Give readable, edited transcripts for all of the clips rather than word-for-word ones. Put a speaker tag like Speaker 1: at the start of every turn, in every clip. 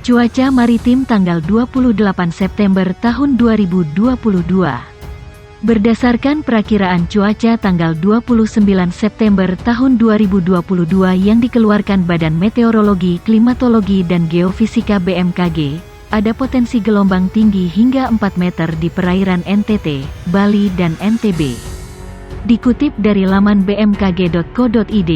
Speaker 1: Cuaca Maritim tanggal 28 September tahun 2022. Berdasarkan perakiraan cuaca tanggal 29 September tahun 2022 yang dikeluarkan Badan Meteorologi, Klimatologi dan Geofisika BMKG, ada potensi gelombang tinggi hingga 4 meter di perairan NTT, Bali dan NTB. Dikutip dari laman bmkg.co.id,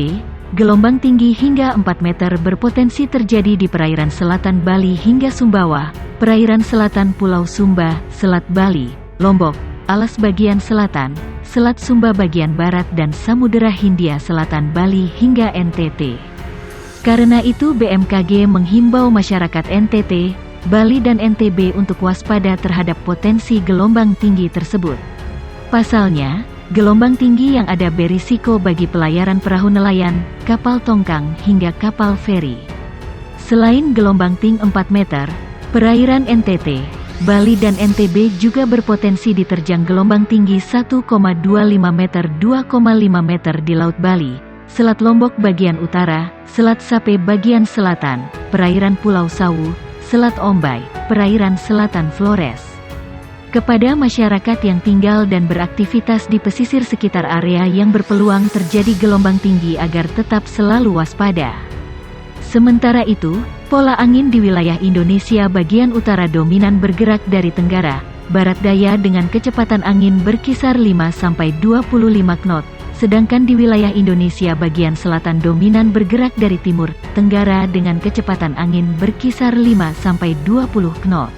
Speaker 1: gelombang tinggi hingga 4 meter berpotensi terjadi di perairan selatan Bali hingga Sumbawa, perairan selatan Pulau Sumba, Selat Bali, Lombok, Alas bagian selatan, Selat Sumba bagian barat dan Samudera Hindia Selatan Bali hingga NTT. Karena itu BMKG menghimbau masyarakat NTT, Bali dan NTB untuk waspada terhadap potensi gelombang tinggi tersebut. Pasalnya, gelombang tinggi yang ada berisiko bagi pelayaran perahu nelayan, kapal tongkang hingga kapal feri. Selain gelombang tinggi 4 meter, perairan NTT, Bali dan NTB juga berpotensi diterjang gelombang tinggi 1,25 meter 2,5 meter di Laut Bali, Selat Lombok bagian utara, Selat Sape bagian selatan, perairan Pulau Sawu, Selat Ombai, perairan selatan Flores. Kepada masyarakat yang tinggal dan beraktivitas di pesisir sekitar area yang berpeluang terjadi gelombang tinggi agar tetap selalu waspada. Sementara itu, pola angin di wilayah Indonesia bagian utara dominan bergerak dari tenggara, barat daya dengan kecepatan angin berkisar 5-25 knot, sedangkan di wilayah Indonesia bagian selatan dominan bergerak dari timur, tenggara dengan kecepatan angin berkisar 5-20 knot.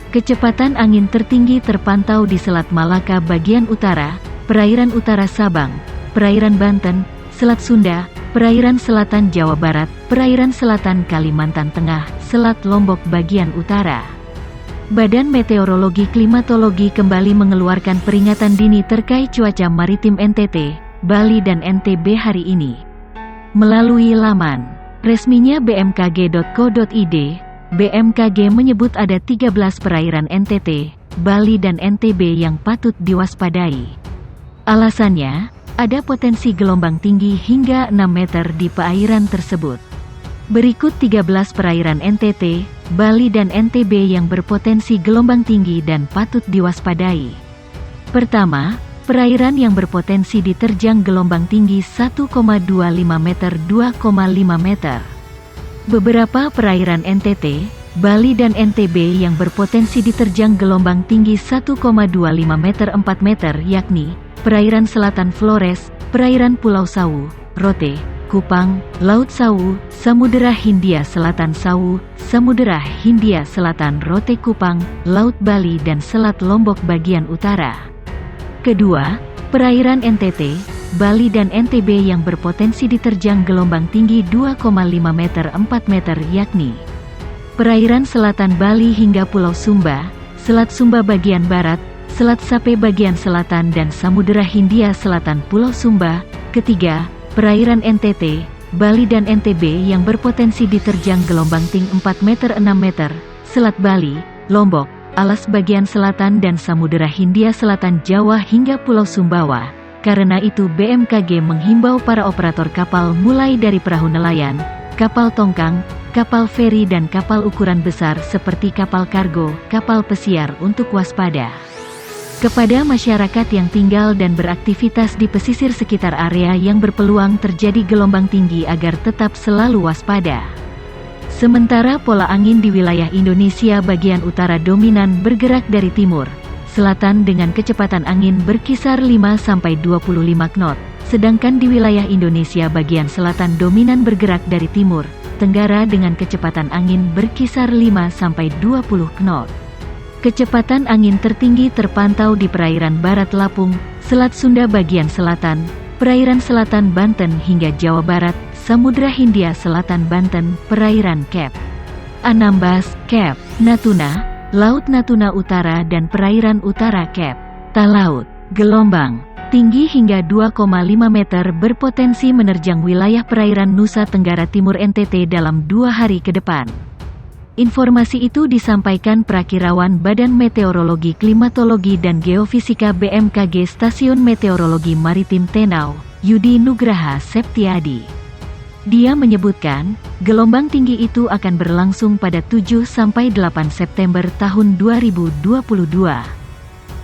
Speaker 1: Kecepatan angin tertinggi terpantau di Selat Malaka bagian utara, perairan utara Sabang, perairan Banten, Selat Sunda, perairan selatan Jawa Barat, perairan selatan Kalimantan Tengah, Selat Lombok bagian utara. Badan Meteorologi Klimatologi kembali mengeluarkan peringatan dini terkait cuaca maritim NTT, Bali dan NTB hari ini. Melalui laman resminya bmkg.co.id, BMKG menyebut ada 13 perairan NTT, Bali dan NTB yang patut diwaspadai. Alasannya, ada potensi gelombang tinggi hingga 6 meter di perairan tersebut. Berikut 13 perairan NTT, Bali dan NTB yang berpotensi gelombang tinggi dan patut diwaspadai. Pertama, perairan yang berpotensi diterjang gelombang tinggi 1,25 meter 2,5 meter. Beberapa perairan NTT, Bali dan NTB yang berpotensi diterjang gelombang tinggi 1,25 meter 4 meter yakni, perairan selatan Flores, perairan Pulau Sawu, Rote, Kupang, Laut Sawu, Samudera Hindia Selatan Sawu, Samudera Hindia Selatan Rote Kupang, Laut Bali dan Selat Lombok bagian utara. Kedua, perairan NTT, Bali dan NTB yang berpotensi diterjang gelombang tinggi 2,5 meter 4 meter yakni, perairan selatan Bali hingga Pulau Sumba, Selat Sumba bagian barat, Selat Sape bagian selatan dan Samudera Hindia Selatan Pulau Sumba. Ketiga, perairan NTT, Bali dan NTB yang berpotensi diterjang gelombang tinggi 4 meter 6 meter, Selat Bali, Lombok, Alas bagian selatan dan Samudera Hindia Selatan Jawa hingga Pulau Sumbawa. Karena itu BMKG menghimbau para operator kapal mulai dari perahu nelayan, kapal tongkang, kapal feri dan kapal ukuran besar seperti kapal kargo, kapal pesiar untuk waspada. Kepada masyarakat yang tinggal dan beraktivitas di pesisir sekitar area yang berpeluang terjadi gelombang tinggi agar tetap selalu waspada. Sementara pola angin di wilayah Indonesia bagian utara dominan bergerak dari timur, selatan dengan kecepatan angin berkisar 5-25 knot, sedangkan di wilayah Indonesia bagian selatan dominan bergerak dari timur, tenggara dengan kecepatan angin berkisar 5-20 knot. Kecepatan angin tertinggi terpantau di perairan barat Lapung, Selat Sunda bagian selatan, perairan selatan Banten hingga Jawa Barat, Samudra Hindia Selatan Banten, perairan Cape Anambas, Cape Natuna, Laut Natuna Utara dan perairan utara Cape Talaut. Gelombang tinggi hingga 2,5 meter berpotensi menerjang wilayah perairan Nusa Tenggara Timur NTT dalam 2 hari ke depan. Informasi itu disampaikan Prakirawan Badan Meteorologi Klimatologi dan Geofisika BMKG Stasiun Meteorologi Maritim Tenau, Yudi Nugraha Septiadi. Dia menyebutkan, Gelombang tinggi itu akan berlangsung pada 7–8 September tahun 2022.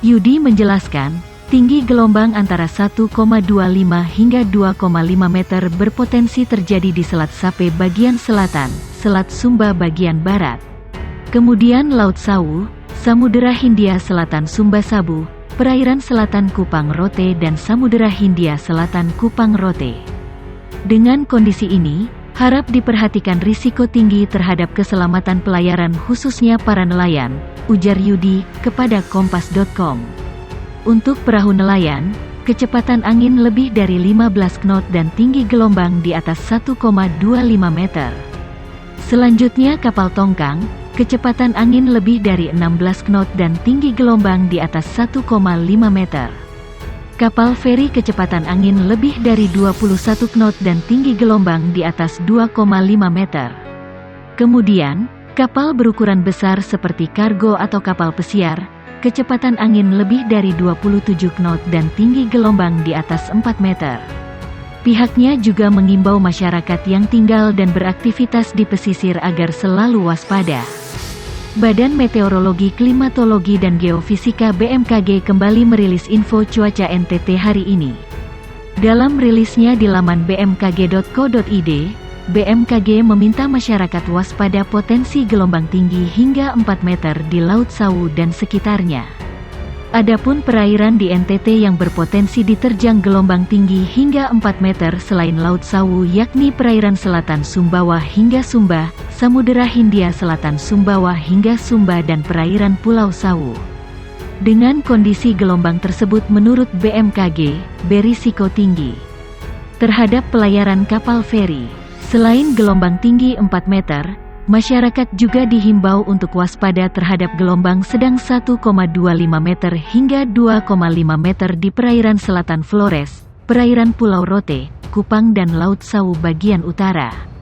Speaker 1: Yudi menjelaskan, tinggi gelombang antara 1,25 hingga 2,5 meter berpotensi terjadi di Selat Sape bagian selatan, Selat Sumba bagian barat. Kemudian Laut Sawu, Samudera Hindia Selatan Sumba Sabu, perairan selatan Kupang Rote dan Samudera Hindia Selatan Kupang Rote. Dengan kondisi ini, harap diperhatikan risiko tinggi terhadap keselamatan pelayaran khususnya para nelayan, ujar Yudi, kepada Kompas.com. Untuk perahu nelayan, kecepatan angin lebih dari 15 knot dan tinggi gelombang di atas 1,25 meter. Selanjutnya kapal tongkang, kecepatan angin lebih dari 16 knot dan tinggi gelombang di atas 1,5 meter. Kapal feri kecepatan angin lebih dari 21 knot dan tinggi gelombang di atas 2,5 meter. Kemudian, kapal berukuran besar seperti kargo atau kapal pesiar, kecepatan angin lebih dari 27 knot dan tinggi gelombang di atas 4 meter. Pihaknya juga mengimbau masyarakat yang tinggal dan beraktivitas di pesisir agar selalu waspada. Badan Meteorologi, Klimatologi dan Geofisika BMKG kembali merilis info cuaca NTT hari ini. Dalam rilisnya di laman bmkg.co.id, BMKG meminta masyarakat waspada potensi gelombang tinggi hingga 4 meter di Laut Sawu dan sekitarnya. Adapun perairan di NTT yang berpotensi diterjang gelombang tinggi hingga 4 meter selain Laut Sawu yakni perairan selatan Sumbawa hingga Sumba, Samudera Hindia Selatan Sumbawa hingga Sumba dan perairan Pulau Sawu. Dengan kondisi gelombang tersebut menurut BMKG, berisiko tinggi terhadap pelayaran kapal feri. Selain gelombang tinggi 4 meter, masyarakat juga dihimbau untuk waspada terhadap gelombang sedang 1,25 meter hingga 2,5 meter di perairan selatan Flores, perairan Pulau Rote, Kupang dan Laut Sawu bagian utara.